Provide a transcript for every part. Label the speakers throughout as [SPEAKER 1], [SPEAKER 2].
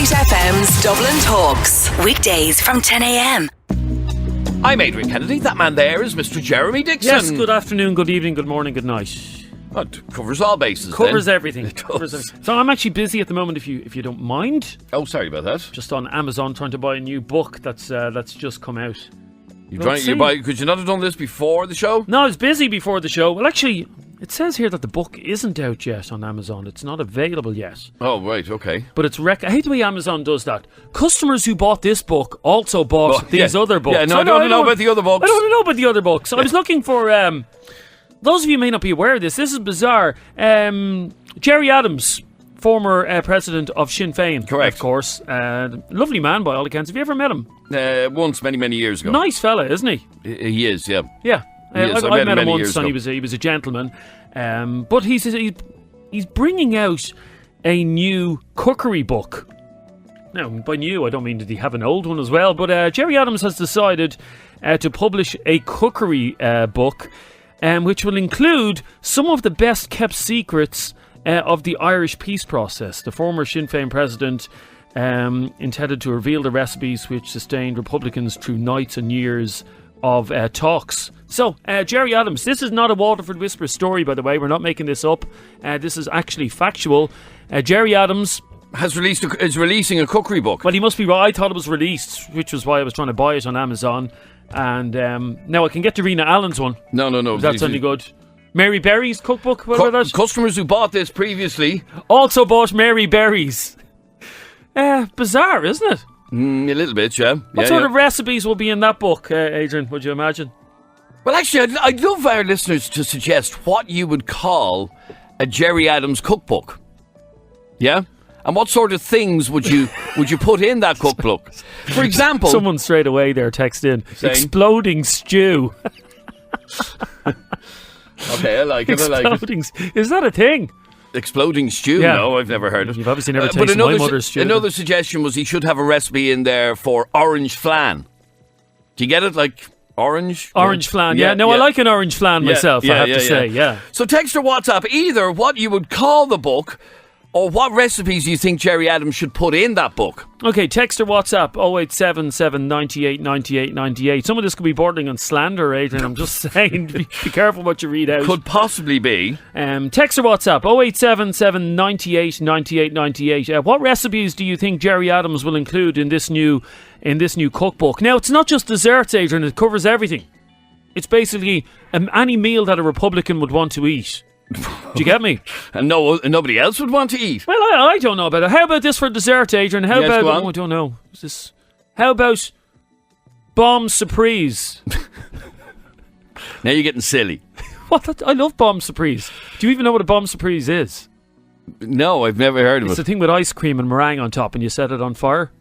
[SPEAKER 1] 98FM's Dublin Talks. Weekdays from 10 a.m.
[SPEAKER 2] I'm Adrian Kennedy. That man there is Mr. Jeremy Dixon.
[SPEAKER 3] Yes, good afternoon, good evening, good morning, good night.
[SPEAKER 2] That covers all bases.
[SPEAKER 3] Covers
[SPEAKER 2] then.
[SPEAKER 3] everything. So I'm actually busy at the moment, if you don't mind.
[SPEAKER 2] Oh, sorry about that.
[SPEAKER 3] Just on Amazon trying to buy a new book that's just come out.
[SPEAKER 2] Could you not have done this before the show?
[SPEAKER 3] No, I was busy before the show. Well, actually, it says here that the book isn't out yet on Amazon. It's not available yet.
[SPEAKER 2] Oh, right, okay.
[SPEAKER 3] But it's I hate the way Amazon does that. Customers who bought this book also bought these other books.
[SPEAKER 2] Yeah, no, I don't know about the other books.
[SPEAKER 3] I don't know about the other books. I was looking for... those of you who may not be aware of this is bizarre. Gerry Adams, former president of Sinn Féin.
[SPEAKER 2] Correct.
[SPEAKER 3] Of course. Lovely man by all accounts. Have you ever met him?
[SPEAKER 2] Once, many years ago.
[SPEAKER 3] Nice fella, isn't he?
[SPEAKER 2] He is, yeah.
[SPEAKER 3] Yeah. I met him once and he was a gentleman. But he's bringing out a new cookery book. Now, by new, I don't mean that he have an old one as well, but Gerry Adams has decided to publish a cookery book, which will include some of the best kept secrets of the Irish peace process. The former Sinn Féin president intended to reveal the recipes which sustained Republicans through nights and years of talks. So, Gerry Adams, this is not a Waterford Whisper story, by the way. We're not making this up. This is actually factual. Gerry Adams
[SPEAKER 2] is releasing a cookery book.
[SPEAKER 3] Well, he must be right. I thought it was released, which was why I was trying to buy it on Amazon. And now I can get to Rena Allen's one.
[SPEAKER 2] No.
[SPEAKER 3] That's only good. Mary Berry's cookbook.
[SPEAKER 2] Customers who bought this previously
[SPEAKER 3] also bought Mary Berry's. Bizarre, isn't it?
[SPEAKER 2] A little bit, yeah.
[SPEAKER 3] What sort of recipes will be in that book, Adrian, would you imagine?
[SPEAKER 2] Well, actually, I'd love our listeners to suggest what you would call a Gerry Adams cookbook. Yeah? And what sort of things would you put in that cookbook? For example...
[SPEAKER 3] Someone straight away there text in, saying, exploding stew.
[SPEAKER 2] Okay, I like it.
[SPEAKER 3] Is that a thing?
[SPEAKER 2] Exploding stew?
[SPEAKER 3] Yeah.
[SPEAKER 2] No, I've never heard of it.
[SPEAKER 3] You've obviously never tasted my mother's stew.
[SPEAKER 2] Another suggestion was he should have a recipe in there for orange flan. Do you get it? Like... Orange
[SPEAKER 3] flan, yeah. No, I like an orange flan myself, I have to say, yeah.
[SPEAKER 2] So text or WhatsApp either what you would call the book or what recipes you think Gerry Adams should put in that book.
[SPEAKER 3] Okay, text or WhatsApp 0877 98 98 98. Some of this could be bordering on slander, Adrian. I'm just saying, be careful what you read out.
[SPEAKER 2] Could possibly be.
[SPEAKER 3] Text or WhatsApp 0877 98 98 98. What recipes do you think Gerry Adams will include in this new cookbook? Now, it's not just desserts, Adrian. It covers everything. It's basically any meal that a Republican would want to eat. Do you get me?
[SPEAKER 2] And nobody else would want to eat.
[SPEAKER 3] Well, I don't know about it. How about this for dessert, Adrian? How about...
[SPEAKER 2] Oh,
[SPEAKER 3] I don't know. How about bomb surprise?
[SPEAKER 2] Now you're getting silly.
[SPEAKER 3] What? I love bomb surprise. Do you even know what a bomb surprise is?
[SPEAKER 2] No, I've never heard of it.
[SPEAKER 3] It's the thing with ice cream and meringue on top and you set it on fire.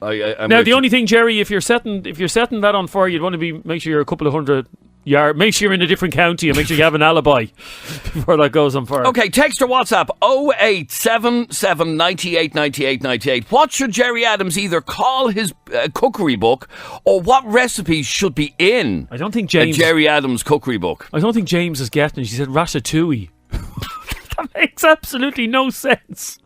[SPEAKER 3] Now, the only thing, Gerry, if you're setting that on fire, you'd want to make sure you're a couple of hundred yards. Make sure you're in a different county and make sure you have an alibi before that goes on fire.
[SPEAKER 2] Okay, text or WhatsApp 0877 98 98 98. What should Gerry Adams either call his cookery book or what recipes should be in
[SPEAKER 3] I don't think James,
[SPEAKER 2] a Gerry Adams cookery book?
[SPEAKER 3] I don't think James is getting it. She said ratatouille. That makes absolutely no sense.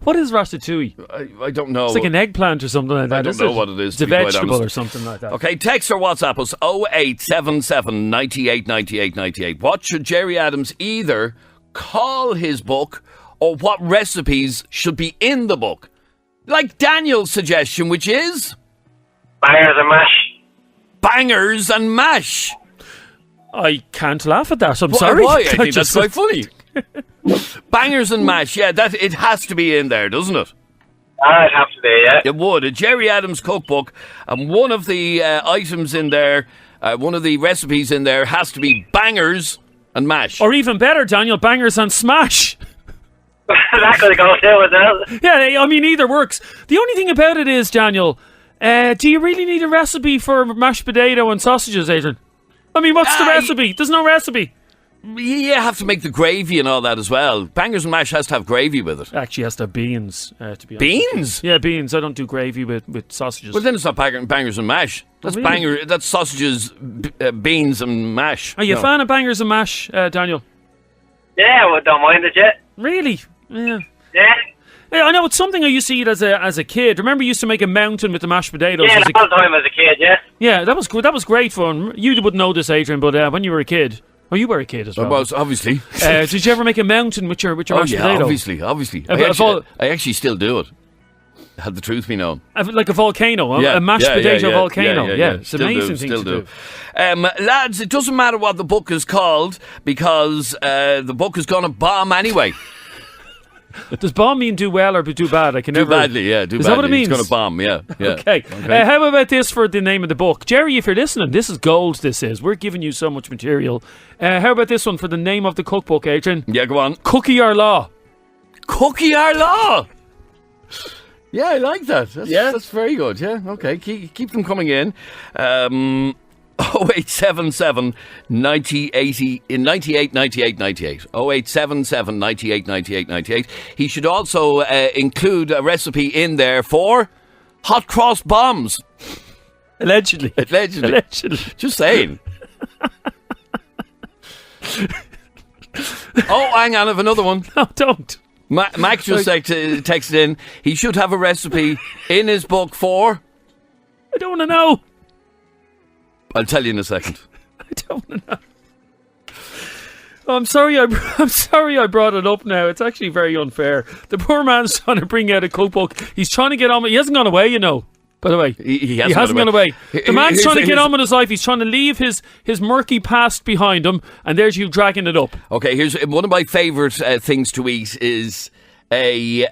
[SPEAKER 3] What is ratatouille?
[SPEAKER 2] I don't know.
[SPEAKER 3] It's like an eggplant or something like that.
[SPEAKER 2] I don't know what it is.
[SPEAKER 3] It's a vegetable or something like that.
[SPEAKER 2] Okay, text or WhatsApp us 0877 98 98 98. What should Gerry Adams either call his book or what recipes should be in the book? Like Daniel's suggestion, which is...
[SPEAKER 4] Bangers and mash.
[SPEAKER 2] Bangers and mash.
[SPEAKER 3] I can't laugh at that. I'm sorry.
[SPEAKER 2] Why? I think that's quite funny. Bangers and mash, yeah, it has to be in there, doesn't it?
[SPEAKER 4] It'd have to be, yeah.
[SPEAKER 2] It would. A Gerry Adams cookbook, and one of the items in there, one of the recipes in there has to be bangers and mash.
[SPEAKER 3] Or even better, Daniel, bangers and smash.
[SPEAKER 4] That could go too, isn't it?
[SPEAKER 3] Yeah, I mean, either works. The only thing about it is, Daniel, do you really need a recipe for mashed potato and sausages, Adrian? I mean, what's the recipe? There's no recipe.
[SPEAKER 2] You have to make the gravy and all that as well. Bangers and mash has to have gravy with it.
[SPEAKER 3] Actually, has to have beans, to be honest.
[SPEAKER 2] Beans?
[SPEAKER 3] Yeah, beans. I don't do gravy with sausages.
[SPEAKER 2] Well, then it's not bangers and mash. That's
[SPEAKER 3] really?
[SPEAKER 2] That's sausages, beans and mash.
[SPEAKER 3] Are you a fan of bangers and mash, Daniel?
[SPEAKER 4] Yeah, well, don't mind it yet.
[SPEAKER 3] Really? Yeah.
[SPEAKER 4] Yeah.
[SPEAKER 3] Yeah, I know, it's something I used to eat as a kid. Remember, you used to make a mountain with the mashed potatoes?
[SPEAKER 4] Yeah, all the time as a kid, yeah.
[SPEAKER 3] Yeah, that was good. That was great fun. You wouldn't know this, Adrian, but when you were a kid... Oh, you were a kid as well.
[SPEAKER 2] I was, obviously.
[SPEAKER 3] Did you ever make a mountain with your mashed potato?
[SPEAKER 2] Obviously. I actually still do it. Had the truth be known.
[SPEAKER 3] Like a volcano, a mashed potato volcano. Yeah, it's an amazing thing to do.
[SPEAKER 2] Lads, it doesn't matter what the book is called because the book is going to bomb anyway.
[SPEAKER 3] Does bomb mean do well or do bad? I can never...
[SPEAKER 2] Do badly, yeah. Is
[SPEAKER 3] that what it means?
[SPEAKER 2] It's going to bomb, yeah.
[SPEAKER 3] Okay. How about this for the name of the book? Gerry, if you're listening, this is gold, this is. We're giving you so much material. How about this one for the name of the cookbook, Adrian?
[SPEAKER 2] Yeah, go on.
[SPEAKER 3] Cookie or Law.
[SPEAKER 2] Cookie or Law? Yeah, I like that. That's very good, yeah. Okay, keep them coming in. 0877 9080 in 98 98 98. 0877 98 98 98. He should also include a recipe in there for hot cross bombs.
[SPEAKER 3] Allegedly.
[SPEAKER 2] Just saying. Oh, hang on, I have another one.
[SPEAKER 3] No, don't.
[SPEAKER 2] Max just texted in. He should have a recipe in his book for...
[SPEAKER 3] I don't want to know.
[SPEAKER 2] I'll tell you in a second.
[SPEAKER 3] I don't want to know. I'm sorry I brought it up now. It's actually very unfair. The poor man's trying to bring out a cookbook. He's trying to get on. He hasn't gone away, you know. By the way,
[SPEAKER 2] he hasn't gone
[SPEAKER 3] away. The man's trying to get on with his life. He's trying to leave his murky past behind him, and there's you dragging it up.
[SPEAKER 2] Okay, here's one of my favourite things to eat is a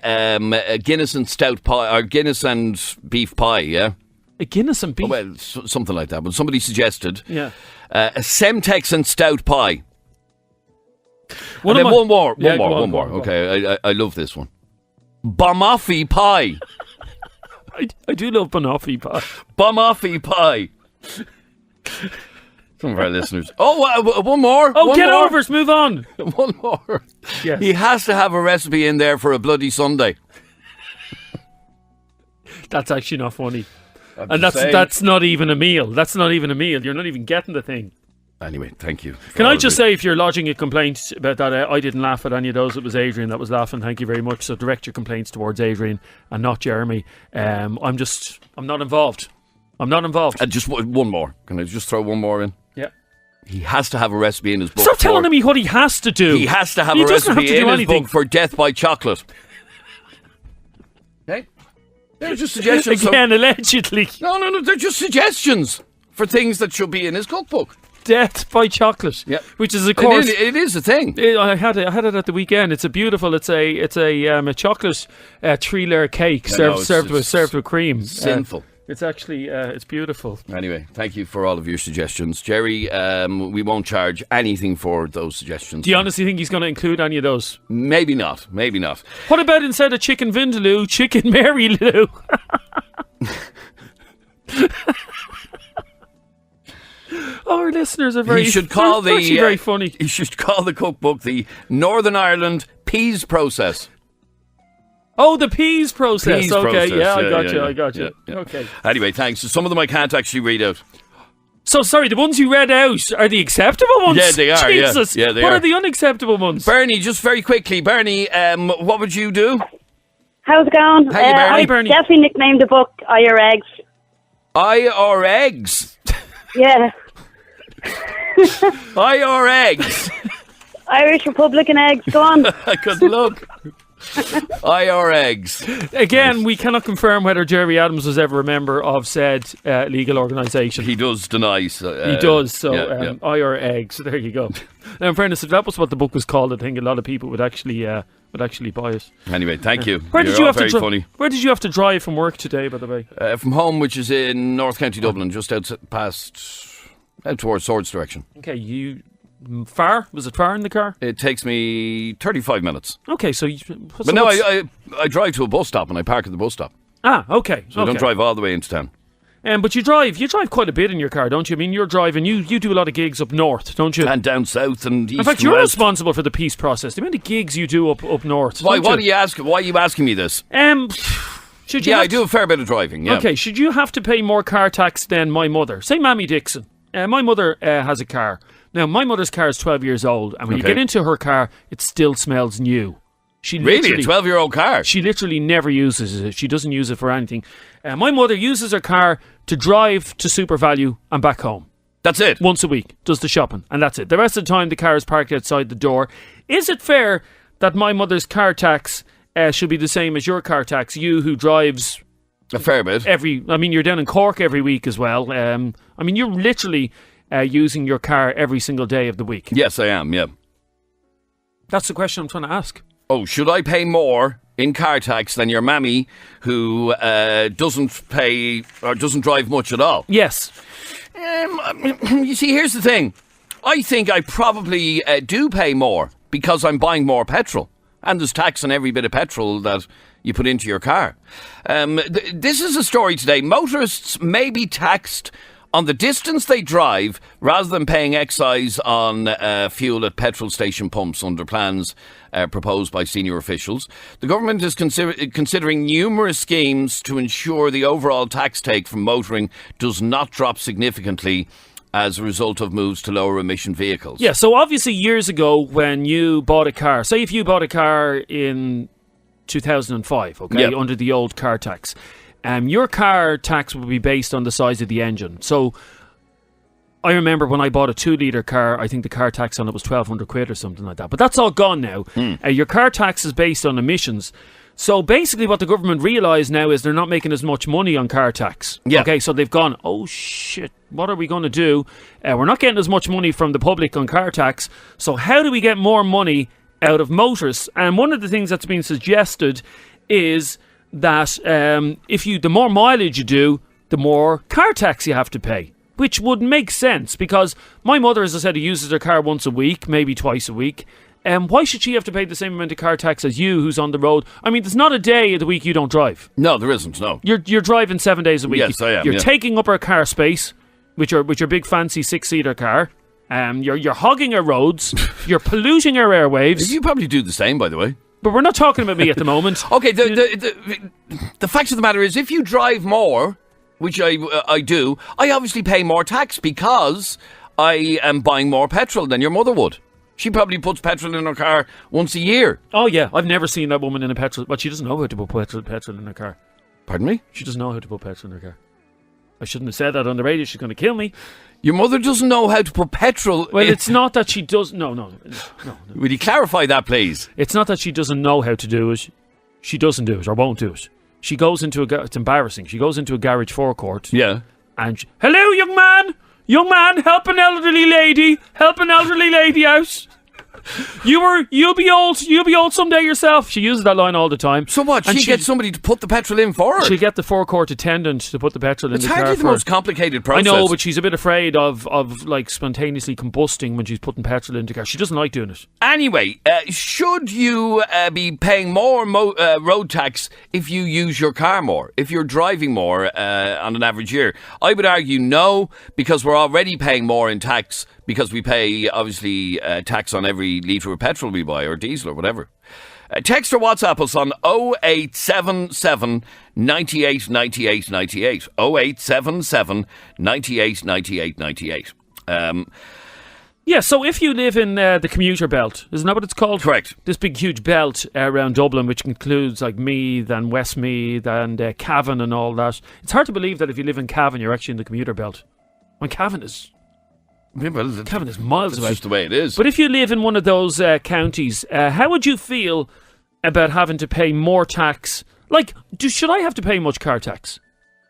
[SPEAKER 2] Guinness and stout pie, or Guinness and beef pie. Yeah,
[SPEAKER 3] a Guinness and beef.
[SPEAKER 2] Oh, well, something like that. But somebody suggested,
[SPEAKER 3] yeah,
[SPEAKER 2] a Semtex and stout pie. One more. Okay, I love this one. Banoffee pie.
[SPEAKER 3] I do love banoffee pie.
[SPEAKER 2] Banoffee pie. Some of our listeners. Oh, one more.
[SPEAKER 3] Oh, get over it. Move on.
[SPEAKER 2] One more.
[SPEAKER 3] Yes.
[SPEAKER 2] He has to have a recipe in there for a bloody Sunday.
[SPEAKER 3] That's actually not funny. And that's not even a meal. That's not even a meal. You're not even getting the thing.
[SPEAKER 2] Anyway, thank you.
[SPEAKER 3] Can I just say, if you're lodging a complaint about that, I didn't laugh at any of those. It was Adrian that was laughing. Thank you very much. So direct your complaints towards Adrian and not Jeremy. I'm not involved. And
[SPEAKER 2] just one more. Can I just throw one more in?
[SPEAKER 3] Yeah.
[SPEAKER 2] He has to have a recipe in his book.
[SPEAKER 3] Stop telling me what he has to do.
[SPEAKER 2] He has to have a recipe in his book for death by chocolate. Okay? They're just suggestions.
[SPEAKER 3] Again, allegedly.
[SPEAKER 2] No. They're just suggestions for things that should be in his cookbook.
[SPEAKER 3] Death by chocolate,
[SPEAKER 2] yeah,
[SPEAKER 3] which is of course
[SPEAKER 2] it is a thing.
[SPEAKER 3] I had it at the weekend. It's a chocolate 3-layer cake served with cream.
[SPEAKER 2] Sinful.
[SPEAKER 3] It's actually it's beautiful.
[SPEAKER 2] Anyway, thank you for all of your suggestions, Gerry. We won't charge anything for those suggestions.
[SPEAKER 3] Do you honestly think he's going to include any of those?
[SPEAKER 2] Maybe not.
[SPEAKER 3] What about instead of chicken vindaloo, chicken Mary Lou? Our listeners are very. He should call very funny.
[SPEAKER 2] He should call the cookbook the Northern Ireland Peas Process.
[SPEAKER 3] Oh, the peas process. I got you.
[SPEAKER 2] Yeah.
[SPEAKER 3] Okay.
[SPEAKER 2] Anyway, thanks. Some of them I can't actually read out.
[SPEAKER 3] So sorry, the ones you read out are the acceptable ones?
[SPEAKER 2] Yeah, they are.
[SPEAKER 3] Jesus.
[SPEAKER 2] Yeah, they
[SPEAKER 3] what
[SPEAKER 2] are.
[SPEAKER 3] Are the unacceptable ones?
[SPEAKER 2] Bernie, just very quickly, Bernie, what would you do?
[SPEAKER 5] How's it going?
[SPEAKER 2] Hi,
[SPEAKER 3] Bernie.
[SPEAKER 5] I definitely nicknamed the book "Your Eggs."
[SPEAKER 2] Your eggs.
[SPEAKER 5] Yeah.
[SPEAKER 2] Your eggs.
[SPEAKER 5] Irish Republican eggs. Go on.
[SPEAKER 2] Good luck. Your eggs.
[SPEAKER 3] Again, we cannot confirm whether Gerry Adams was ever a member of said legal organisation.
[SPEAKER 2] He does deny.
[SPEAKER 3] He does. So, Your eggs. There you go. Now, in fairness, if that was what the book was called, I think a lot of people would actually buy it.
[SPEAKER 2] Anyway, thank you.
[SPEAKER 3] Where did you have to
[SPEAKER 2] funny.
[SPEAKER 3] Where did you have to drive from work today, by the way?
[SPEAKER 2] From home, which is in North County Dublin, just out towards Swords direction.
[SPEAKER 3] Okay, far? Was it far in the car?
[SPEAKER 2] It takes me 35 minutes.
[SPEAKER 3] Okay, so...
[SPEAKER 2] But no, I drive to a bus stop and I park at the bus stop.
[SPEAKER 3] Ah, okay.
[SPEAKER 2] So I don't drive all the way into town.
[SPEAKER 3] But you drive quite a bit in your car, don't you? I mean, you're driving, you do a lot of gigs up north, don't you?
[SPEAKER 2] And down south and east.
[SPEAKER 3] In fact, you're responsible for the peace process. The amount of gigs you do up north.
[SPEAKER 2] Why are you asking me this? I do a fair bit of driving, yeah.
[SPEAKER 3] Okay, should you have to pay more car tax than my mother? Say Mammy Dixon. My mother has a car. Now, my mother's car is 12 years old, and when you get into her car, it still smells new.
[SPEAKER 2] Really? A 12-year-old car?
[SPEAKER 3] She literally never uses it. She doesn't use it for anything. My mother uses her car to drive to Super Value and back home.
[SPEAKER 2] That's it?
[SPEAKER 3] Once a week. Does the shopping. And that's it. The rest of the time, the car is parked outside the door. Is it fair that my mother's car tax should be the same as your car tax? You who drives...
[SPEAKER 2] A fair bit.
[SPEAKER 3] You're down in Cork every week as well. You're literally using your car every single day of the week.
[SPEAKER 2] Yes, I am, yeah.
[SPEAKER 3] That's the question I'm trying to ask.
[SPEAKER 2] Oh, should I pay more in car tax than your mammy who doesn't pay or doesn't drive much at all?
[SPEAKER 3] Yes.
[SPEAKER 2] You see, here's the thing. I think I probably do pay more because I'm buying more petrol. And there's tax on every bit of petrol that you put into your car. This is a story today. Motorists may be taxed on the distance they drive rather than paying excise on fuel at petrol station pumps under plans proposed by senior officials. The government is considering numerous schemes to ensure the overall tax take from motoring does not drop significantly as a result of moves to lower emission vehicles.
[SPEAKER 3] Yeah, so obviously years ago when you bought a car, say if you bought a car in 2005, okay,
[SPEAKER 2] yep,
[SPEAKER 3] under the old car tax, your car tax would be based on the size of the engine. So I remember when I bought a 2-litre car, I think the car tax on it was 1,200 quid or something like that. But that's all gone now. Your car tax is based on emissions. So basically what the government realised now is they're not making as much money on car tax.
[SPEAKER 2] Yeah.
[SPEAKER 3] Okay, so they've gone, oh shit, what are we going to do? We're not getting as much money from the public on car tax. So how do we get more money out of motorists? And one of the things that's been suggested is that the more mileage you do, the more car tax you have to pay. Which would make sense because my mother, as I said, uses her car once a week, maybe twice a week. Why should she have to pay the same amount of car tax as you, who's on the road? I mean, there's not a day of the week you don't drive.
[SPEAKER 2] No, there isn't, no.
[SPEAKER 3] You're driving 7 days a week.
[SPEAKER 2] Yes, I am.
[SPEAKER 3] You're taking up our car space with your big fancy 6-seater car. You're hogging our roads. You're polluting our airwaves.
[SPEAKER 2] You probably do the same, by the way.
[SPEAKER 3] But we're not talking about me at the moment.
[SPEAKER 2] Okay, the fact of the matter is, if you drive more, which I do, I obviously pay more tax because I am buying more petrol than your mother would. She probably puts petrol in her car once a year.
[SPEAKER 3] Oh, yeah. I've never seen that woman in a petrol... But she doesn't know how to put petrol in her car.
[SPEAKER 2] Pardon me?
[SPEAKER 3] She doesn't know how to put petrol in her car. I shouldn't have said that on the radio. She's going to kill me.
[SPEAKER 2] Your mother doesn't know how to put petrol...
[SPEAKER 3] Well, it's not that she does... No.
[SPEAKER 2] Will you clarify that, please?
[SPEAKER 3] It's not that she doesn't know how to do it. She doesn't do it or won't do it. She goes into it's embarrassing. She goes into a garage forecourt.
[SPEAKER 2] Yeah.
[SPEAKER 3] And hello, young man. Young man, help an elderly lady. Help an elderly lady out. You'll be old someday yourself. She uses that line all the time.
[SPEAKER 2] So what? She gets somebody to put the petrol in for her?
[SPEAKER 3] She'll get the forecourt attendant to put the petrol in the car.
[SPEAKER 2] It's hardly the most complicated process.
[SPEAKER 3] I know, but she's a bit afraid of like spontaneously combusting when she's putting petrol into the car. She doesn't like doing it.
[SPEAKER 2] Anyway, should you be paying more road tax if you use your car more, if you're driving more on an average year? I would argue no, because we're already paying more in tax because we pay, obviously, tax on every litre of petrol we buy, or diesel, or whatever. Text or WhatsApp us on 0877 98 98 98. 0877 98 98 98.
[SPEAKER 3] Yeah, so if you live in the commuter belt, isn't that what it's called?
[SPEAKER 2] Correct.
[SPEAKER 3] This big, huge belt around Dublin, which includes like Meath and Westmeath and Cavan and all that. It's hard to believe that if you live in Cavan, you're actually in the commuter belt. When Cavan is... Cavan is miles away.
[SPEAKER 2] That's just the way it is.
[SPEAKER 3] But if you live in one of those counties, how would you feel about having to pay more tax? Like, should I have to pay much car tax?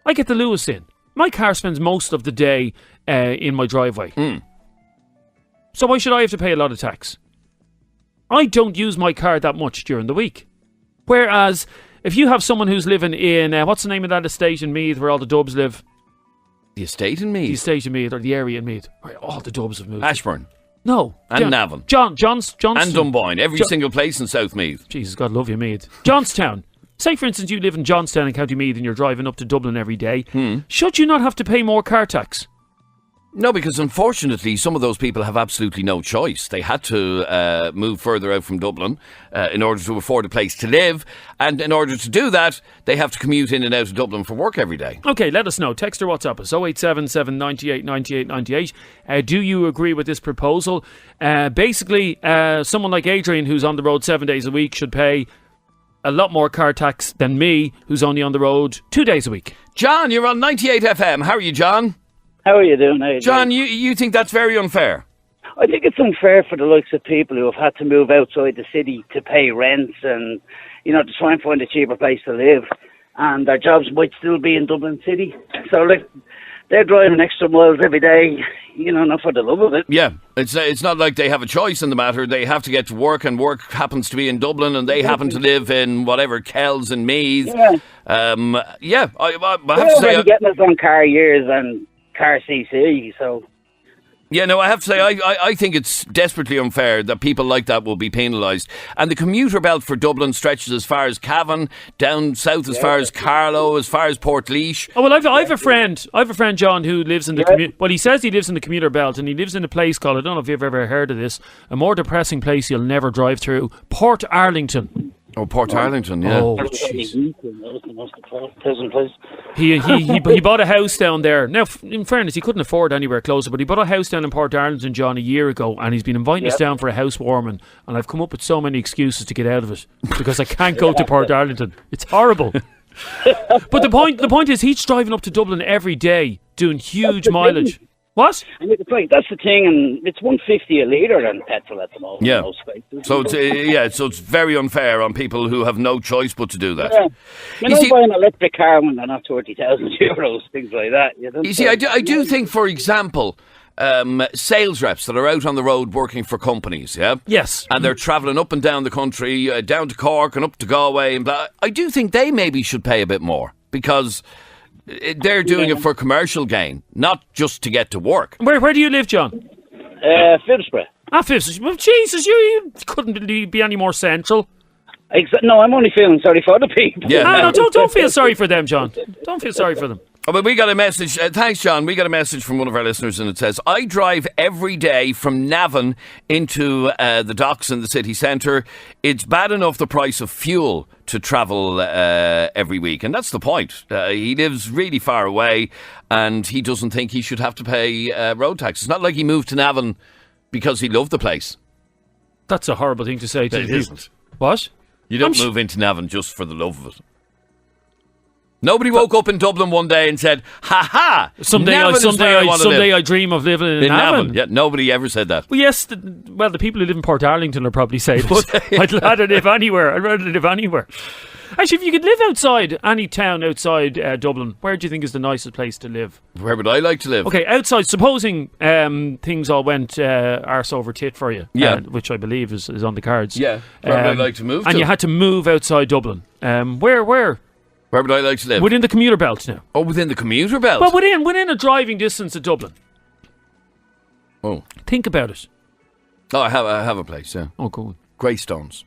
[SPEAKER 3] I get the Lewis in. My car spends most of the day in my driveway. So why should I have to pay a lot of tax? I don't use my car that much during the week. Whereas, if you have someone who's living in, what's the name of that estate in Meath where all the Dubs live?
[SPEAKER 2] The estate in Meath?
[SPEAKER 3] The estate in Meath, or the area in Meath. Right, all the Dubs have moved.
[SPEAKER 2] Ashbourne.
[SPEAKER 3] No.
[SPEAKER 2] And Navan.
[SPEAKER 3] Johnston.
[SPEAKER 2] And Dunboyne. Every single place in South Meath.
[SPEAKER 3] Jesus, God love you, Meath. Johnstown. Say, for instance, you live in Johnstown in County Meath and you're driving up to Dublin every day. Should you not have to pay more car tax?
[SPEAKER 2] No, because unfortunately, some of those people have absolutely no choice. They had to move further out from Dublin in order to afford a place to live. And in order to do that, they have to commute in and out of Dublin for work every day.
[SPEAKER 3] Okay, let us know. Text or WhatsApp us 0877 98 98 98. Do you agree with this proposal? Basically, someone like Adrian, who's on the road 7 days a week, should pay a lot more car tax than me, who's only on the road 2 days a week.
[SPEAKER 2] John, you're on 98 FM. How are you, John?
[SPEAKER 6] How are you doing, Adrian?
[SPEAKER 2] John, you think that's very unfair?
[SPEAKER 6] I think it's unfair for the likes of people who have had to move outside the city to pay rents and, to try and find a cheaper place to live. And their jobs might still be in Dublin City. So, they're driving extra miles every day, not for the love of it.
[SPEAKER 2] Yeah, it's not like they have a choice in the matter. They have to get to work, and work happens to be in Dublin, and they happen to live in whatever Kells and Meath.
[SPEAKER 6] Yeah.
[SPEAKER 2] I have
[SPEAKER 6] They're
[SPEAKER 2] to say,
[SPEAKER 6] already getting us on car years and car CC, so...
[SPEAKER 2] Yeah, no, I have to say, I think it's desperately unfair that people like that will be penalised. And the commuter belt for Dublin stretches as far as Cavan, down south as far as Carlow, as far as Portlaoise.
[SPEAKER 3] Oh, well, I have a friend, John, who lives in the well, he says he lives in the commuter belt, and he lives in a place called, I don't know if you've ever heard of this, a more depressing place you'll never drive through, Port Arlington.
[SPEAKER 2] Oh, Port Arlington, yeah.
[SPEAKER 3] Oh, jeez. He bought a house down there. Now, in fairness, he couldn't afford anywhere closer, but he bought a house down in Port Arlington, John, a year ago, and he's been inviting us down for a housewarming, and I've come up with so many excuses to get out of it because I can't go to Port Arlington. It's horrible. But the point is, he's driving up to Dublin every day, doing huge mileage. What?
[SPEAKER 6] And that's the thing, and it's 150 a litre on petrol at the moment.
[SPEAKER 2] Yeah.
[SPEAKER 6] In most places.
[SPEAKER 2] So it's very unfair on people who have no choice but to do that.
[SPEAKER 6] Yeah.
[SPEAKER 2] You see,
[SPEAKER 6] buy an electric car when they're not €30,000, things like that.
[SPEAKER 2] You see, I do think, for example, sales reps that are out on the road working for companies, yeah?
[SPEAKER 3] Yes.
[SPEAKER 2] And they're travelling up and down the country, down to Cork and up to Galway, and blah. I do think they maybe should pay a bit more because they're doing it for commercial gain, not just to get to work.
[SPEAKER 3] Where do you live, John?
[SPEAKER 6] Phibsborough.
[SPEAKER 3] Phibsborough. Well, Jesus, you couldn't be any more central.
[SPEAKER 6] No, I'm only feeling sorry for other people.
[SPEAKER 2] Yeah.
[SPEAKER 3] Don't feel sorry for them, John. Don't feel sorry for them.
[SPEAKER 2] Oh, but we got a message. Thanks, John. We got a message from one of our listeners, and it says, I drive every day from Navan into the docks in the city centre. It's bad enough the price of fuel to travel every week. And that's the point. He lives really far away, and he doesn't think he should have to pay road tax. It's not like he moved to Navan because he loved the place.
[SPEAKER 3] That's a horrible thing to say to
[SPEAKER 2] It isn't.
[SPEAKER 3] What?
[SPEAKER 2] You don't move into Navan just for the love of it. Nobody woke up in Dublin one day and said, "Ha ha! Someday
[SPEAKER 3] I dream of living in Navan."
[SPEAKER 2] Yeah, nobody ever said that.
[SPEAKER 3] Well, yes. The people who live in Port Arlington will probably say this. I'd rather live anywhere. Actually, if you could live outside any town outside Dublin, where do you think is the nicest place to live?
[SPEAKER 2] Where would I like to live?
[SPEAKER 3] Okay, outside. Supposing things all went arse over tit for you, which I believe is on the cards.
[SPEAKER 2] Yeah, where would I like to move to?
[SPEAKER 3] And you had to move outside Dublin. Where?
[SPEAKER 2] Where would I like to live?
[SPEAKER 3] Within the commuter belt now.
[SPEAKER 2] Oh, within the commuter belt?
[SPEAKER 3] Well, within a driving distance of Dublin.
[SPEAKER 2] Oh.
[SPEAKER 3] Think about it.
[SPEAKER 2] Oh, I have a place, yeah.
[SPEAKER 3] Oh, cool.
[SPEAKER 2] Greystones.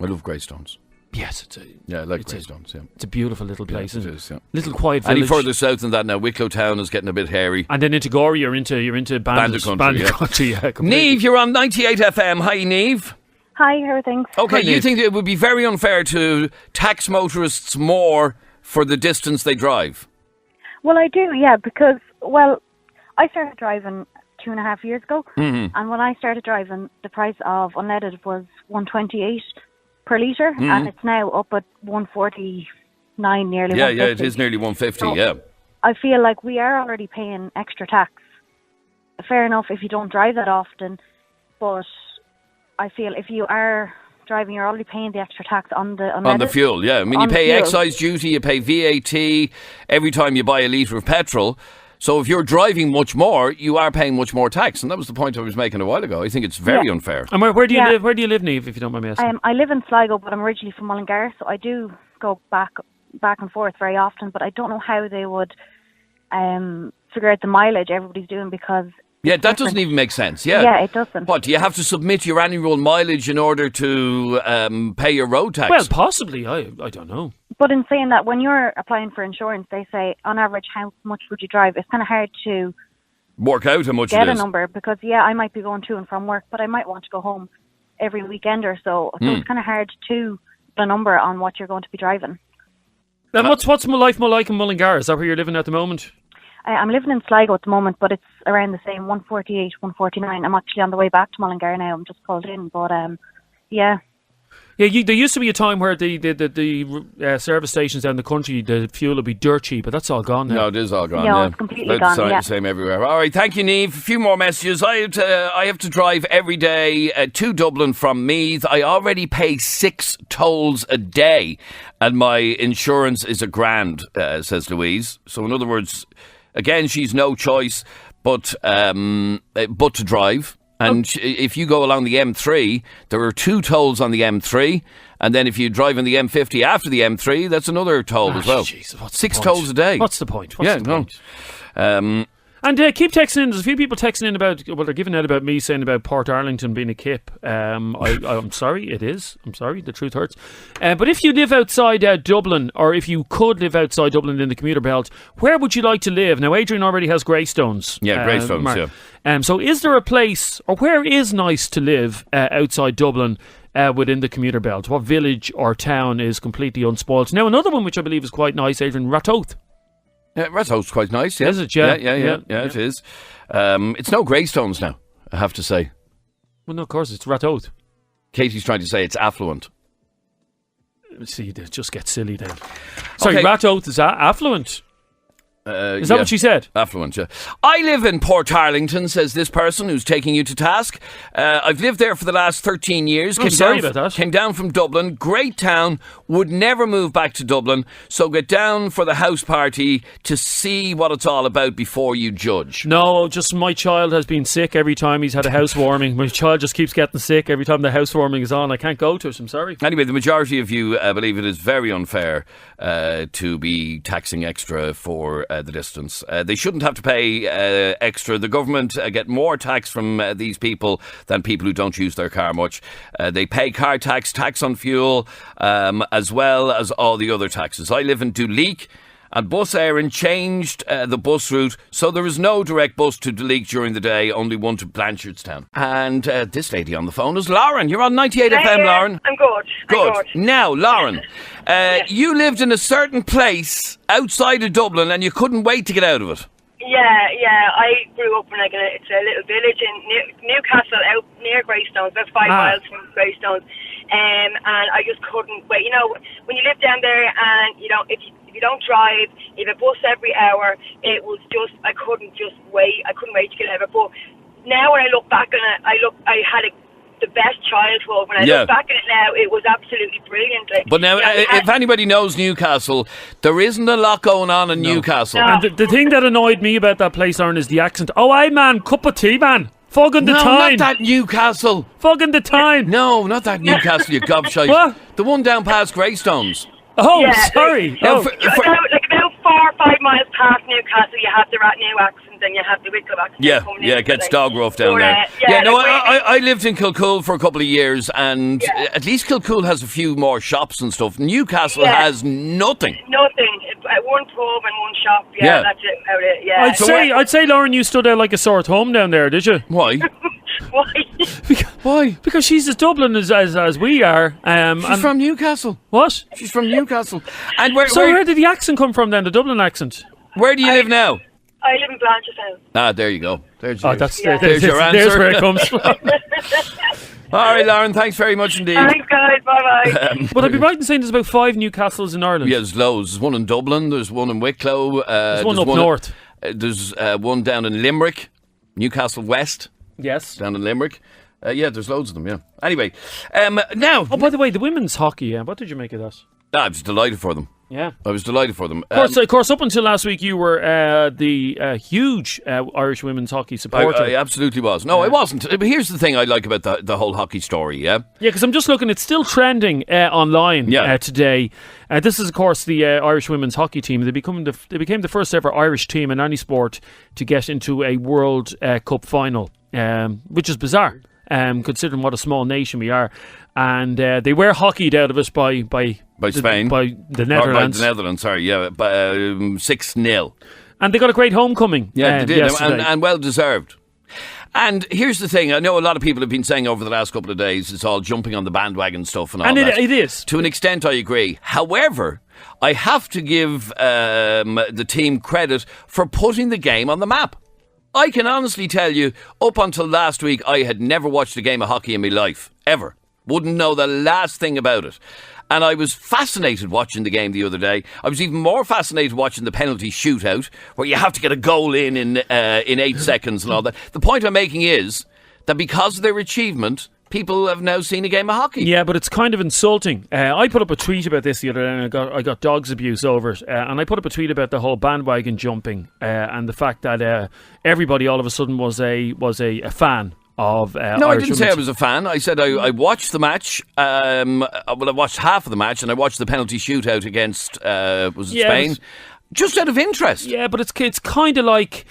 [SPEAKER 2] I love Greystones.
[SPEAKER 3] Yes,
[SPEAKER 2] I like Greystones, yeah.
[SPEAKER 3] It's a beautiful little place,
[SPEAKER 2] yeah,
[SPEAKER 3] isn't
[SPEAKER 2] it is, yeah.
[SPEAKER 3] Little quiet village.
[SPEAKER 2] Any further south than that now, Wicklow Town is getting a bit hairy.
[SPEAKER 3] And then into Gorey, you're into Bandit Country. Yeah,
[SPEAKER 2] Neve, you're on 98 FM. Hi, Neve.
[SPEAKER 5] Hi, how are things?
[SPEAKER 2] Okay, you think it would be very unfair to tax motorists more for the distance they drive?
[SPEAKER 5] Well, I do, yeah, because, I started driving 2.5 years ago, and when I started driving, the price of unleaded was $1.28 per litre, and it's now up at $1.49, nearly $1.50.
[SPEAKER 2] Yeah, it is nearly $1.50,
[SPEAKER 5] so
[SPEAKER 2] yeah.
[SPEAKER 5] I feel like we are already paying extra tax. Fair enough if you don't drive that often, but I feel if you are driving, you're already paying the extra tax on the
[SPEAKER 2] fuel, yeah. I mean, you pay excise duty, you pay VAT every time you buy a litre of petrol. So if you're driving much more, you are paying much more tax. And that was the point I was making a while ago. I think it's very unfair.
[SPEAKER 3] And where do you live? Where do you live, Neve, if you don't mind me asking?
[SPEAKER 5] I live in Sligo, but I'm originally from Mullingar, so I do go back and forth very often. But I don't know how they would figure out the mileage everybody's doing because...
[SPEAKER 2] Yeah, that doesn't even make sense, yeah.
[SPEAKER 5] Yeah, it doesn't.
[SPEAKER 2] What, do you have to submit your annual mileage in order to pay your road tax?
[SPEAKER 3] Well, possibly, I don't know.
[SPEAKER 5] But in saying that, when you're applying for insurance, they say, on average, how much would you drive? It's kind of hard to
[SPEAKER 2] Work out how much
[SPEAKER 5] get
[SPEAKER 2] it
[SPEAKER 5] a
[SPEAKER 2] is.
[SPEAKER 5] number, because I might be going to and from work, but I might want to go home every weekend or so. So it's kind of hard to put a number on what you're going to be driving.
[SPEAKER 3] And what's my life like in Mullingar? Is that where you're living at the moment?
[SPEAKER 5] I'm living in Sligo at the moment, but it's around the same, 148, 149. I'm actually on the way back to Mullingar now. I'm just pulled in, but yeah.
[SPEAKER 3] Yeah, there used to be a time where the service stations down the country, the fuel would be dirt cheap, but that's all gone now.
[SPEAKER 2] No, it is all gone.
[SPEAKER 5] No,
[SPEAKER 2] yeah.
[SPEAKER 5] it's completely gone.
[SPEAKER 2] The same everywhere. All right, thank you, Niamh. A few more messages. I have to drive every day to Dublin from Meath. I already pay 6 tolls a day, and my insurance is £1,000, says Louise. So, in other words, again, she's no choice but to drive. And if you go along the M3, there are 2 tolls on the M3. And then if you drive on the M50 after the M3, that's another toll as well.
[SPEAKER 3] Jesus, what's
[SPEAKER 2] 6
[SPEAKER 3] the point?
[SPEAKER 2] tolls a day.
[SPEAKER 3] What's the point?
[SPEAKER 2] Point?
[SPEAKER 3] And keep texting in. There's a few people texting in about, they're giving out about me saying about Port Arlington being a kip. I'm sorry, it is. I'm sorry, the truth hurts. But if you live outside Dublin, or if you could live outside Dublin in the commuter belt, where would you like to live? Now, Adrian already has Greystones.
[SPEAKER 2] Yeah, Greystones,
[SPEAKER 3] Mark.
[SPEAKER 2] yeah.
[SPEAKER 3] So is there a place, or where is nice to live outside Dublin within the commuter belt? What village or town is completely unspoilt? Now, another one which I believe is quite nice, Adrian, Ratoath.
[SPEAKER 2] Yeah, Ratho's quite nice, yeah.
[SPEAKER 3] Is it? Yeah,
[SPEAKER 2] yeah, it is. It's no Greystones now, I have to say.
[SPEAKER 3] Well, no, of course, it's Ratoath.
[SPEAKER 2] Katie's trying to say it's affluent.
[SPEAKER 3] See, they just get silly then. Sorry,
[SPEAKER 2] Okay.
[SPEAKER 3] Ratoath is affluent. Is that
[SPEAKER 2] yeah.
[SPEAKER 3] what she said?
[SPEAKER 2] Affluent, yeah. I live in Port Arlington, says this person who's taking you to task. I've lived there for the last 13 years.
[SPEAKER 3] I'm sorry about that.
[SPEAKER 2] Came down from Dublin. Great town. Would never move back to Dublin. So get down for the house party to see what it's all about before you judge.
[SPEAKER 3] No, just my child has been sick every time he's had a housewarming. My child just keeps getting sick every time the housewarming is on. I can't go to it, I'm sorry.
[SPEAKER 2] Anyway, the majority of you believe it is very unfair to be taxing extra for the distance. They shouldn't have to pay extra. The government get more tax from these people than people who don't use their car much. They pay car tax, tax on fuel, as well as all the other taxes. I live in Duleek, and Bus Éireann changed the bus route, so there is no direct bus to Duleek during the day, only one to Blanchardstown. And this lady on the phone is Lauren. You're on 98FM, Lauren.
[SPEAKER 7] I'm good.
[SPEAKER 2] Good. Now, Lauren, you lived in a certain place outside of Dublin and you couldn't wait to get out of it.
[SPEAKER 7] Yeah. I grew up in it's a little village in Newcastle, out near Greystones, about 5 miles from Greystones. And I just couldn't wait. You know, when you live down there and, you know, if you don't drive, you have a bus every hour, it was just, I couldn't wait to get out of it. But now when I look back on it, I had the best childhood. When I look back at it now, it was absolutely brilliant. Like,
[SPEAKER 2] but now, if anybody knows Newcastle, there isn't a lot going on in Newcastle.
[SPEAKER 3] No. And the thing that annoyed me about that place, Aaron, is the accent. Oh, aye, man, cup of tea, man. Fucking the time.
[SPEAKER 2] Not that Newcastle.
[SPEAKER 3] Fucking the time.
[SPEAKER 2] No, not that Newcastle, you gobshite.
[SPEAKER 3] What?
[SPEAKER 2] The one down past Greystones.
[SPEAKER 3] Oh,
[SPEAKER 7] Yeah,
[SPEAKER 3] sorry.
[SPEAKER 7] Like,
[SPEAKER 3] Oh.
[SPEAKER 7] about 4 or 5 miles past Newcastle, you have the Ratnew accent and you have the Wicklow accent.
[SPEAKER 2] Yeah, it gets dog rough down there. I lived in Kilcool for a couple of years, and at least Kilcool has a few more shops and stuff. Newcastle has nothing.
[SPEAKER 7] Nothing. One pub and one shop. Yeah, that's it. About it. Yeah.
[SPEAKER 3] I'd say, Lauren, you stood out like a sore thumb down there, did you?
[SPEAKER 2] Why?
[SPEAKER 7] Why?
[SPEAKER 2] Why?
[SPEAKER 3] Because she's as Dublin as we are.
[SPEAKER 2] She's from Newcastle.
[SPEAKER 3] What?
[SPEAKER 2] She's from Newcastle. And
[SPEAKER 3] where did the accent come from then, the Dublin accent?
[SPEAKER 2] Where do you live now?
[SPEAKER 7] I live in Blanchardstown.
[SPEAKER 2] Ah, there you go. There's your answer.
[SPEAKER 3] There's where it comes from.
[SPEAKER 2] All right, Lauren, thanks very much indeed.
[SPEAKER 7] Thanks, guys. Bye-bye.
[SPEAKER 3] But I'd be right in saying there's about 5 Newcastles in Ireland.
[SPEAKER 2] Yeah, there's loads. There's one in Dublin, there's one in Wicklow.
[SPEAKER 3] There's one up north.
[SPEAKER 2] There's one down in Limerick, Newcastle West.
[SPEAKER 3] Yes.
[SPEAKER 2] Down in Limerick. There's loads of them, yeah. Anyway, now...
[SPEAKER 3] Oh, by the way, the women's hockey, what did you make of that?
[SPEAKER 2] I was delighted for them.
[SPEAKER 3] Yeah.
[SPEAKER 2] I was delighted for them.
[SPEAKER 3] Of course, up until last week, you were the huge Irish women's hockey supporter.
[SPEAKER 2] I absolutely was. No, I wasn't. But here's the thing I like about the whole hockey story, yeah?
[SPEAKER 3] Yeah, because I'm just looking, it's still trending online today. This is, of course, the Irish women's hockey team. They became the first ever Irish team in any sport to get into a World Cup final, which is bizarre, considering what a small nation we are. And they were hockeyed out of us by
[SPEAKER 2] Spain,
[SPEAKER 3] by the Netherlands.
[SPEAKER 2] By the Netherlands, sorry, 6-0.
[SPEAKER 3] And they got a great homecoming.
[SPEAKER 2] Yeah, they did,
[SPEAKER 3] yesterday.
[SPEAKER 2] and well deserved. And here's the thing, I know a lot of people have been saying over the last couple of days it's all jumping on the bandwagon stuff and all
[SPEAKER 3] and
[SPEAKER 2] that.
[SPEAKER 3] it is.
[SPEAKER 2] To an extent, I agree. However, I have to give the team credit for putting the game on the map. I can honestly tell you, up until last week, I had never watched a game of hockey in my life, ever. Wouldn't know the last thing about it. And I was fascinated watching the game the other day. I was even more fascinated watching the penalty shootout, where you have to get a goal in 8 seconds and all that. The point I'm making is that because of their achievement, people have now seen a game of hockey.
[SPEAKER 3] Yeah, but it's kind of insulting. I put up a tweet about this the other day, and I got dog's abuse over it. And I put up a tweet about the whole bandwagon jumping and the fact that everybody all of a sudden was a fan of
[SPEAKER 2] No,
[SPEAKER 3] Irish
[SPEAKER 2] I didn't say I
[SPEAKER 3] women's.
[SPEAKER 2] was a fan. I said I watched the match. I watched half of the match, and I watched the penalty shootout against Spain, just out of interest.
[SPEAKER 3] Yeah, but it's kind of like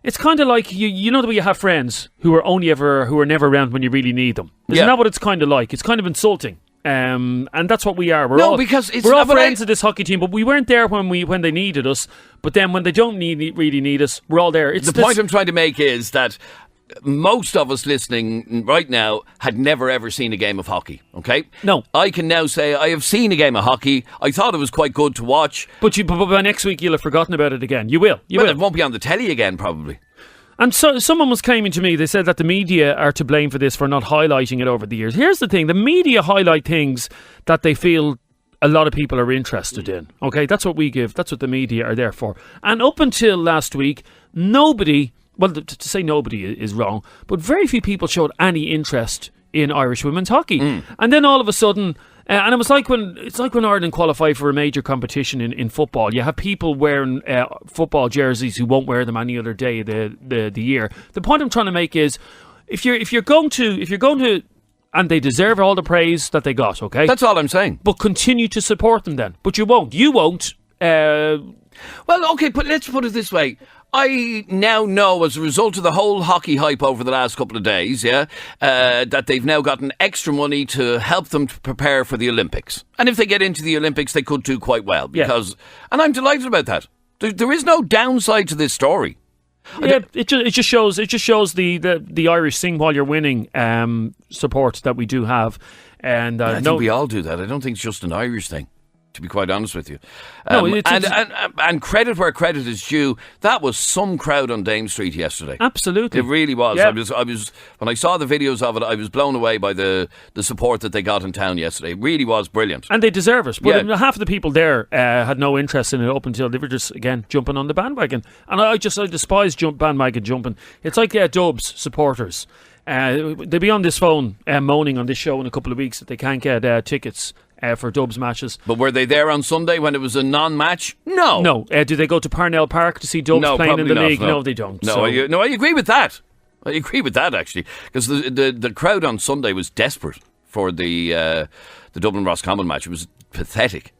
[SPEAKER 3] you know the way you have friends who are never around when you really need them. Isn't that what it's kind of like? It's kind of insulting. And that's what we are. We're all friends of this hockey team, but we weren't there when they needed us. But then when they don't really need us, we're all there.
[SPEAKER 2] The point I'm trying to make is that most of us listening right now had never ever seen a game of hockey, okay?
[SPEAKER 3] No.
[SPEAKER 2] I can now say I have seen a game of hockey. I thought it was quite good to watch.
[SPEAKER 3] But by next week you'll have forgotten about it again. You will.
[SPEAKER 2] It won't be on the telly again, probably.
[SPEAKER 3] And so someone was claiming to me, they said that the media are to blame for this, for not highlighting it over the years. Here's the thing, the media highlight things that they feel a lot of people are interested in. Okay, that's what the media are there for. And up until last week, nobody... Well, to say nobody is wrong, but very few people showed any interest in Irish women's hockey. And then all of a sudden, and it's like when Ireland qualify for a major competition in football. You have people wearing football jerseys who won't wear them any other day of the year. The point I'm trying to make is, if you're going to, and they deserve all the praise that they got. Okay,
[SPEAKER 2] that's all I'm saying.
[SPEAKER 3] But continue to support them then. But you won't.
[SPEAKER 2] Well, okay, but let's put it this way. I now know, as a result of the whole hockey hype over the last couple of days, that they've now gotten extra money to help them to prepare for the Olympics. And if they get into the Olympics, they could do quite well. And I'm delighted about that. There is no downside to this story.
[SPEAKER 3] Yeah, it just shows the Irish sing while you're winning support that we do have. And
[SPEAKER 2] I think we all do that. I don't think it's just an Irish thing, to be quite honest with you. And credit where credit is due. That was some crowd on Dame Street yesterday.
[SPEAKER 3] Absolutely.
[SPEAKER 2] It really was.
[SPEAKER 3] Yeah.
[SPEAKER 2] I was when I saw the videos of it, I was blown away by the support that they got in town yesterday. It really was brilliant.
[SPEAKER 3] And they deserve it. But half of the people there had no interest in it up until they were just, again, jumping on the bandwagon. And I despise bandwagon jumping. It's like Dubs supporters. They'll be on this phone moaning on this show in a couple of weeks that they can't get tickets for Dubs matches.
[SPEAKER 2] But were they there on Sunday when it was a non-match? No.
[SPEAKER 3] No. Do they go to Parnell Park to see Dubs playing in the league? No, they don't.
[SPEAKER 2] No, I agree with that. I agree with that, actually. Because the crowd on Sunday was desperate for the Dublin Roscommon match. It was pathetic.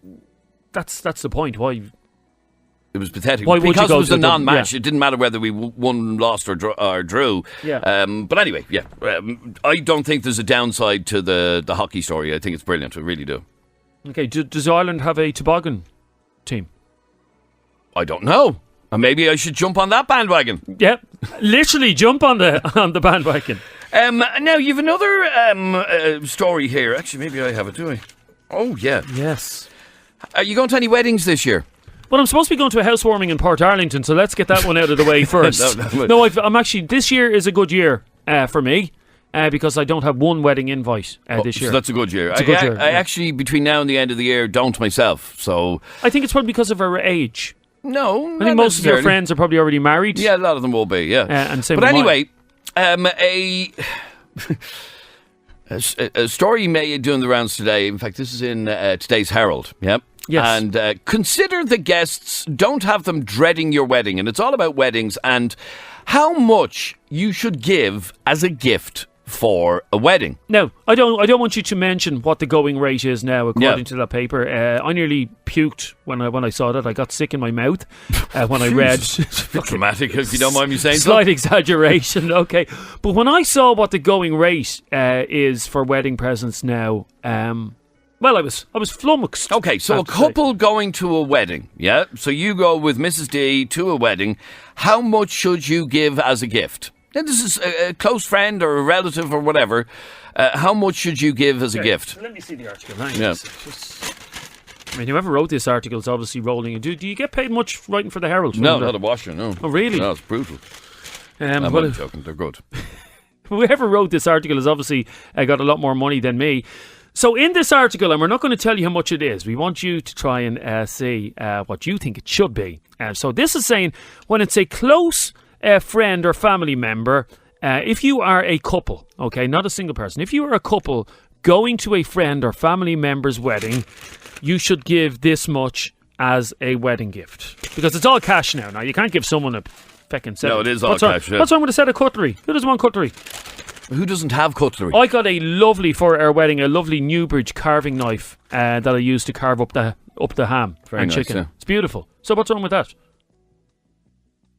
[SPEAKER 3] That's the point. Why?
[SPEAKER 2] It was pathetic.
[SPEAKER 3] Why would you go
[SPEAKER 2] because it was
[SPEAKER 3] to
[SPEAKER 2] a non-match.
[SPEAKER 3] Yeah.
[SPEAKER 2] It didn't matter whether we won, lost, or drew.
[SPEAKER 3] Yeah.
[SPEAKER 2] But anyway, I don't think there's a downside to the hockey story. I think it's brilliant. I really do.
[SPEAKER 3] Okay. Does Ireland have a toboggan team?
[SPEAKER 2] I don't know. Maybe I should jump on that bandwagon.
[SPEAKER 3] Yeah, literally jump on the bandwagon.
[SPEAKER 2] Now you've another story here. Actually, maybe I have it. Do I? Oh yeah.
[SPEAKER 3] Yes.
[SPEAKER 2] Are you going to any weddings this year?
[SPEAKER 3] Well, I'm supposed to be going to a housewarming in Port Arlington, so let's get that one out of the way first. No, I'm actually. This year is a good year for me because I don't have one wedding invite this year.
[SPEAKER 2] So that's a good year.
[SPEAKER 3] It's a good year.
[SPEAKER 2] I actually, between now and the end of the year, don't myself. So
[SPEAKER 3] I think it's probably because of our age.
[SPEAKER 2] No,
[SPEAKER 3] I think most of your friends are probably already married.
[SPEAKER 2] Yeah, a lot of them will be. Yeah,
[SPEAKER 3] and same.
[SPEAKER 2] But anyway, a story made doing the rounds today. In fact, this is in today's Herald. Yep.
[SPEAKER 3] Yes.
[SPEAKER 2] And consider the guests, don't have them dreading your wedding. And it's all about weddings and how much you should give as a gift for a wedding.
[SPEAKER 3] No, I don't want you to mention what the going rate is now, according to that paper. I nearly puked when I saw that. I got sick in my mouth when I read.
[SPEAKER 2] Dramatic, if you don't mind me saying so.
[SPEAKER 3] Slight exaggeration, okay. But when I saw what the going rate is for wedding presents now, Well, I was flummoxed.
[SPEAKER 2] Okay, so a couple going to a wedding, yeah? So you go with Mrs. D to a wedding. How much should you give as a gift? Now, this is a close friend or a relative or whatever. How much should you give as a gift?
[SPEAKER 3] So let me see the article.
[SPEAKER 2] Yeah.
[SPEAKER 3] I mean, whoever wrote this article is obviously rolling. Do you get paid much writing for the Herald?
[SPEAKER 2] No, not a washer, no.
[SPEAKER 3] Oh, really?
[SPEAKER 2] No, it's brutal.
[SPEAKER 3] I'm
[SPEAKER 2] not joking, they're good.
[SPEAKER 3] Whoever wrote this article has obviously got a lot more money than me. So in this article, and we're not going to tell you how much it is, we want you to try and see what you think it should be. So this is saying when it's a close friend or family member, if you are a couple, okay, not a single person, if you are a couple going to a friend or family member's wedding, you should give this much as a wedding gift. Because it's all cash now. Now, you can't give someone a feckin' set.
[SPEAKER 2] No, it is all cash, yeah.
[SPEAKER 3] What's wrong with a set of cutlery? Who doesn't want cutlery?
[SPEAKER 2] Who doesn't have cutlery?
[SPEAKER 3] I got for our wedding, a lovely Newbridge carving knife that I used to carve up the ham
[SPEAKER 2] Very
[SPEAKER 3] and
[SPEAKER 2] nice,
[SPEAKER 3] chicken.
[SPEAKER 2] yeah.
[SPEAKER 3] It's beautiful. So what's wrong with that?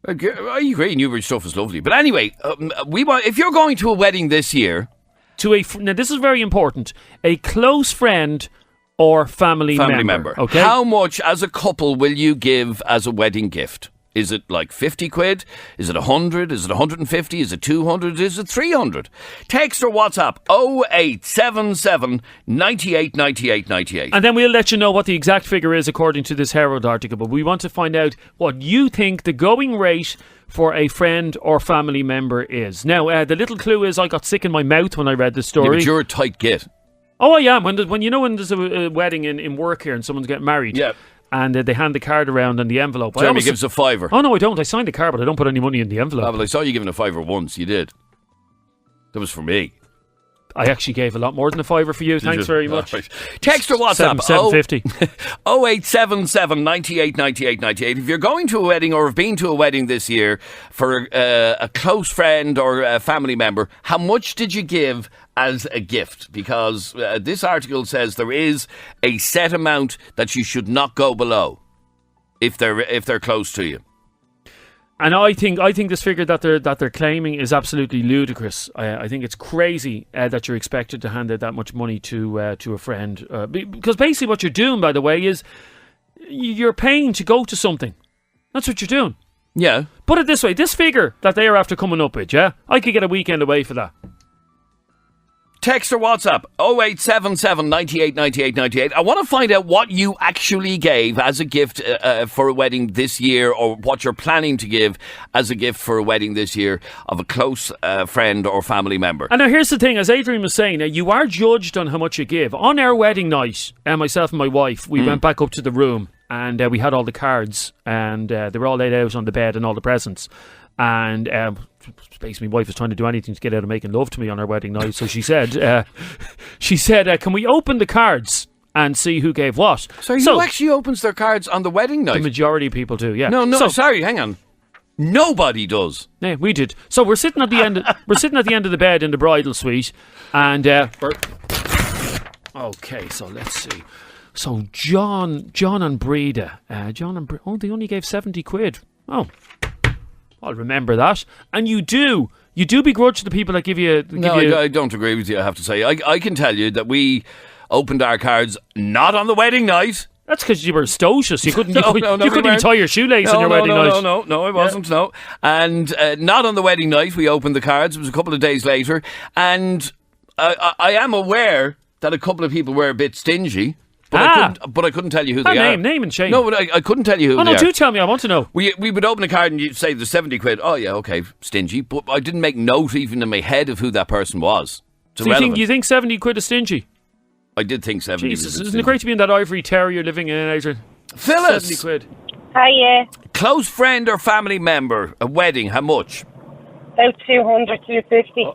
[SPEAKER 2] I agree, Newbridge stuff is lovely. But anyway, if you're going to a wedding this year...
[SPEAKER 3] Now, this is very important. A close friend or family member. Okay?
[SPEAKER 2] How much as a couple will you give as a wedding gift? Is it like 50 quid? Is it 100? Is it 150? Is it 200? Is it 300? Text or WhatsApp 0877 98 98 98.
[SPEAKER 3] And then we'll let you know what the exact figure is according to this Herald article. But we want to find out what you think the going rate for a friend or family member is. Now, the little clue is I got sick in my mouth when I read this story.
[SPEAKER 2] Yeah, but you're a tight git.
[SPEAKER 3] Oh, I am. When there's a wedding in work here and someone's getting married.
[SPEAKER 2] Yeah.
[SPEAKER 3] And they hand the card around and the envelope.
[SPEAKER 2] Jeremy gives a fiver.
[SPEAKER 3] Oh, no, I don't. I signed the card, but I don't put any money in the envelope.
[SPEAKER 2] Well, I saw you giving a fiver once. You did. That was for me.
[SPEAKER 3] I actually gave a lot more than a fiver for you. Thanks very much.
[SPEAKER 2] Right. Text or WhatsApp
[SPEAKER 3] 750
[SPEAKER 2] 0877 98 98 98. If you're going to a wedding or have been to a wedding this year for a close friend or a family member, how much did you give as a gift? Because this article says there is a set amount that you should not go below if they're close to you.
[SPEAKER 3] And I think this figure that they're claiming is absolutely ludicrous. I think it's crazy that you're expected to hand out that much money to a friend. Because basically what you're doing, by the way, is you're paying to go to something. That's what you're doing.
[SPEAKER 2] Yeah.
[SPEAKER 3] Put it this way, this figure that they are after coming up with, yeah? I could get a weekend away for that.
[SPEAKER 2] Text or WhatsApp 0877 98 98 98. I want to find out what you actually gave as a gift for a wedding this year, or what you're planning to give as a gift for a wedding this year of a close friend or family member.
[SPEAKER 3] And now here's the thing, as Adrian was saying, you are judged on how much you give. On our wedding night, myself and my wife, we went back up to the room and we had all the cards and they were all laid out on the bed and all the presents. And basically my wife was trying to do anything to get out of making love to me on our wedding night. So she said, can we open the cards and see who gave what?
[SPEAKER 2] So who actually opens their cards on the wedding night?
[SPEAKER 3] The majority of people do, yeah.
[SPEAKER 2] No, sorry, hang on. Nobody does.
[SPEAKER 3] Yeah, we did. So we're sitting at the end. We're sitting at the end of the bed in the bridal suite, and okay. So let's see. So John and Breda, they only gave 70 quid. Oh, I'll remember that. And you do begrudge the people that give you.
[SPEAKER 2] I don't agree with you. I have to say, I can tell you that we opened our cards not on the wedding night.
[SPEAKER 3] That's because you were stocious. You couldn't. You couldn't even tie your shoelace on your wedding night.
[SPEAKER 2] No, I wasn't. Yeah. No, and not on the wedding night. We opened the cards. It was a couple of days later, and I am aware that a couple of people were a bit stingy. But I couldn't tell you who they are.
[SPEAKER 3] Name and shame.
[SPEAKER 2] No, but I couldn't tell you who they are.
[SPEAKER 3] Oh, no, do tell me. I want to know.
[SPEAKER 2] We would open a card and you'd say there's 70 quid. Oh, yeah, okay, stingy. But I didn't make note even in my head of who that person was.
[SPEAKER 3] So you think 70 quid is stingy?
[SPEAKER 2] I did think 70
[SPEAKER 3] Jesus, isn't it great to be in that ivory terrier living in Adrian?
[SPEAKER 2] Phyllis!
[SPEAKER 3] 70 quid.
[SPEAKER 7] Hiya.
[SPEAKER 2] Close friend or family member, a wedding, how much?
[SPEAKER 7] About 200, 250.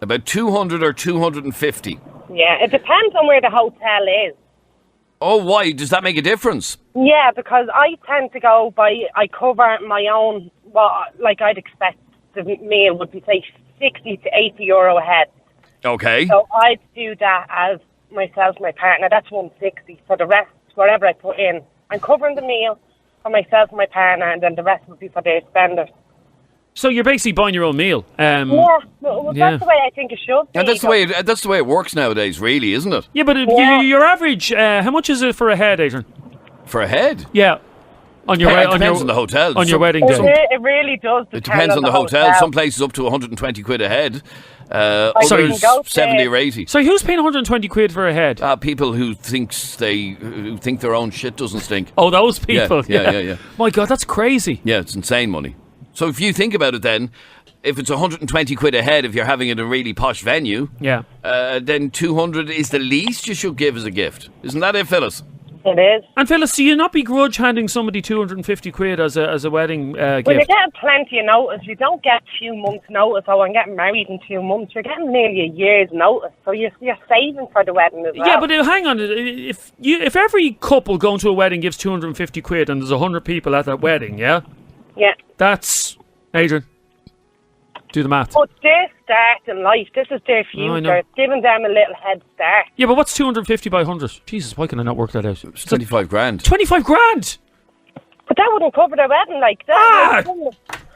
[SPEAKER 2] About 200 or 250?
[SPEAKER 7] Yeah, it depends on where the hotel is.
[SPEAKER 2] Oh, why? Does that make a difference?
[SPEAKER 7] Yeah, because I tend to I cover my own, I'd expect the meal would be, say, 60 to 80 euro a head.
[SPEAKER 2] Okay.
[SPEAKER 7] So I'd do that as myself, my partner. That's 160. For the rest, whatever I put in, I'm covering the meal for myself and my partner, and then the rest would be for their spenders.
[SPEAKER 3] So you're basically buying your own meal.
[SPEAKER 8] That's the way I think it should be.
[SPEAKER 2] And that's the way it works nowadays, really, isn't it?
[SPEAKER 3] Yeah, but your average, how much is it for a head, Adrian?
[SPEAKER 2] For a head?
[SPEAKER 3] Yeah.
[SPEAKER 2] It depends on the hotel.
[SPEAKER 3] On your wedding day.
[SPEAKER 8] It really does.
[SPEAKER 2] It depends on the hotel. Some places up to 120 quid a head. Others 70 or 80.
[SPEAKER 3] So who's paying 120 quid for a head?
[SPEAKER 2] People who think their own shit doesn't stink.
[SPEAKER 3] Oh, those people.
[SPEAKER 2] Yeah.
[SPEAKER 3] My God, that's crazy.
[SPEAKER 2] Yeah, it's insane money. So if you think about it then, if it's 120 quid a head if you're having it in a really posh venue, then 200 is the least you should give as a gift. Isn't that it, Phyllis?
[SPEAKER 8] It is.
[SPEAKER 3] And Phyllis, do you not begrudge handing somebody 250 quid as a wedding gift?
[SPEAKER 8] Well, you're getting plenty of notice. You don't get a few months' notice. Oh, I'm getting married in 2 months. You're getting nearly a year's notice. So you're saving for the wedding as well.
[SPEAKER 3] Yeah, but hang on. If every couple going to a wedding gives 250 quid and there's 100 people at that wedding, yeah?
[SPEAKER 8] Yeah.
[SPEAKER 3] That's... Adrian, do the math.
[SPEAKER 8] But their start in life, this is their future. It's giving them a little head start.
[SPEAKER 3] Yeah, but what's 250 by 100? Jesus, why can I not work that out?
[SPEAKER 2] It's 25 grand.
[SPEAKER 3] 25 grand?
[SPEAKER 8] But that wouldn't cover their wedding like that.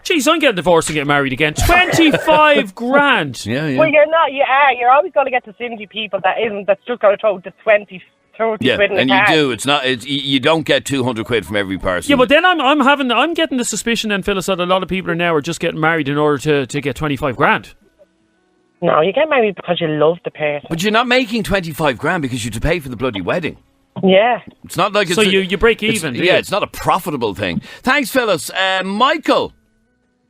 [SPEAKER 3] Jeez, I'm getting divorced and getting married again. 25 grand.
[SPEAKER 2] Yeah.
[SPEAKER 8] Well, you're not. You are. You're always going to get the stingy people that's just going to throw the 30 quid in the
[SPEAKER 2] card. You do. It's not. You don't get 200 quid from every person.
[SPEAKER 3] Yeah, but then I'm getting the suspicion then, Phyllis, that a lot of people now are just getting married in order to get 25 grand.
[SPEAKER 8] No, you get married because you love the person.
[SPEAKER 2] But you're not making 25 grand because you have to pay for the bloody wedding.
[SPEAKER 8] Yeah.
[SPEAKER 2] It's not like
[SPEAKER 3] so you break even.
[SPEAKER 2] Yeah, it's not a profitable thing. Thanks, Phyllis. Michael.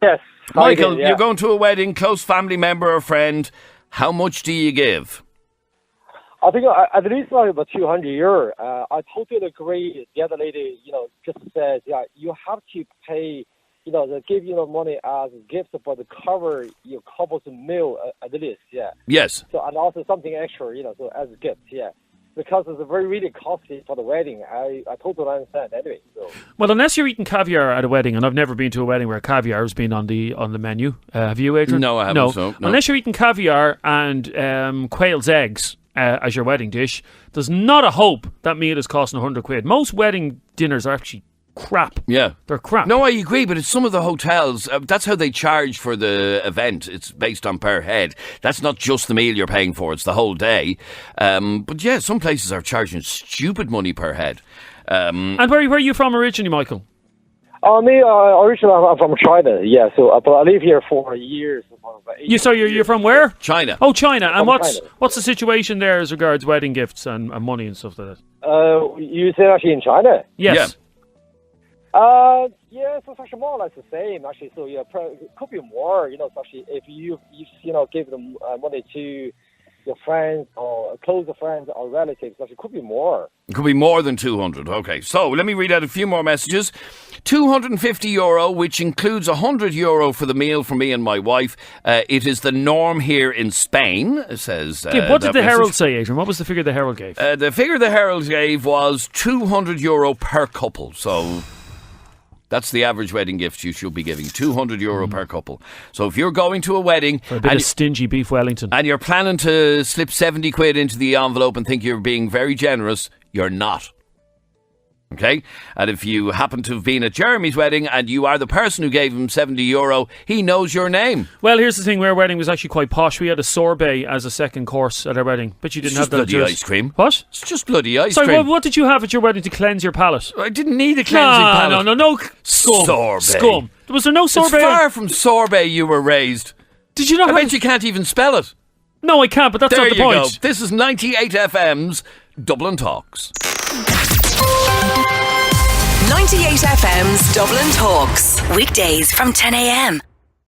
[SPEAKER 9] Yes.
[SPEAKER 2] Michael, you're going to a wedding, close family member or friend. How much do you give?
[SPEAKER 9] I think at least like about €200. I totally agree. The other lady, just says, you have to pay, they give you the money as a gift, but to cover your couple's meal at least,
[SPEAKER 2] Yes.
[SPEAKER 9] So and also something extra, so as a gift, because it's really costly for the wedding. I totally understand anyway. So.
[SPEAKER 3] Well, unless you're eating caviar at a wedding, and I've never been to a wedding where caviar has been on the menu. Have you, Adrian?
[SPEAKER 2] No, I haven't.
[SPEAKER 3] No.
[SPEAKER 2] So, no.
[SPEAKER 3] Unless you're eating caviar and quail's eggs as your wedding dish, there's not a hope that meal is costing 100 quid. Most wedding dinners are actually crap.
[SPEAKER 2] Yeah.
[SPEAKER 3] They're crap.
[SPEAKER 2] No, I agree, but it's some of the hotels, that's how they charge for the event. It's based on per head. That's not just the meal you're paying for, it's the whole day. But yeah, some places are charging stupid money per head.
[SPEAKER 3] And where are you from originally, Michael?
[SPEAKER 9] Me, originally I'm from China, so but I live here for years.
[SPEAKER 3] You're from where?
[SPEAKER 2] China.
[SPEAKER 3] Oh, China. And
[SPEAKER 9] China.
[SPEAKER 3] What's the situation there as regards wedding gifts and money and stuff like that?
[SPEAKER 9] You say actually in China?
[SPEAKER 3] Yes.
[SPEAKER 2] Yeah.
[SPEAKER 9] So it's actually more or less the same, actually. So, it could be more, especially if you give them money to your friends or closer friends or relatives, actually, it could be more.
[SPEAKER 2] It could be more than 200. Okay, so let me read out a few more messages. €250, which includes €100 for the meal for me and my wife. It is the norm here in Spain, says.
[SPEAKER 3] What did the Herald say, Adrian? What was the figure the Herald gave?
[SPEAKER 2] The figure the Herald gave was €200 per couple. So that's the average wedding gift you should be giving, €200 per couple. So if you're going to a wedding
[SPEAKER 3] for a bit of stingy beef Wellington
[SPEAKER 2] and you're planning to slip 70 quid into the envelope and think you're being very generous, you're not. Okay? And if you happen to have been at Jeremy's wedding and you are the person who gave him €70, he knows your name.
[SPEAKER 3] Well, here's the thing, our wedding was actually quite posh. We had a sorbet as a second course at our wedding, but you didn't have that.
[SPEAKER 2] It's just bloody ice cream.
[SPEAKER 3] What?
[SPEAKER 2] It's just bloody ice
[SPEAKER 3] cream.
[SPEAKER 2] Sorry,
[SPEAKER 3] what did you have at your wedding to cleanse your palate?
[SPEAKER 2] I didn't need a cleansing palate.
[SPEAKER 3] No. Scum.
[SPEAKER 2] Sorbet.
[SPEAKER 3] Scum. Was there no sorbet?
[SPEAKER 2] It's far from sorbet you were raised.
[SPEAKER 3] Did you not?
[SPEAKER 2] I bet you can't even spell it.
[SPEAKER 3] No, I can't, but that's not the point.
[SPEAKER 2] Go. This is 98FM's Dublin Talks.
[SPEAKER 1] 98FM's Dublin Talks. Weekdays from 10 a.m.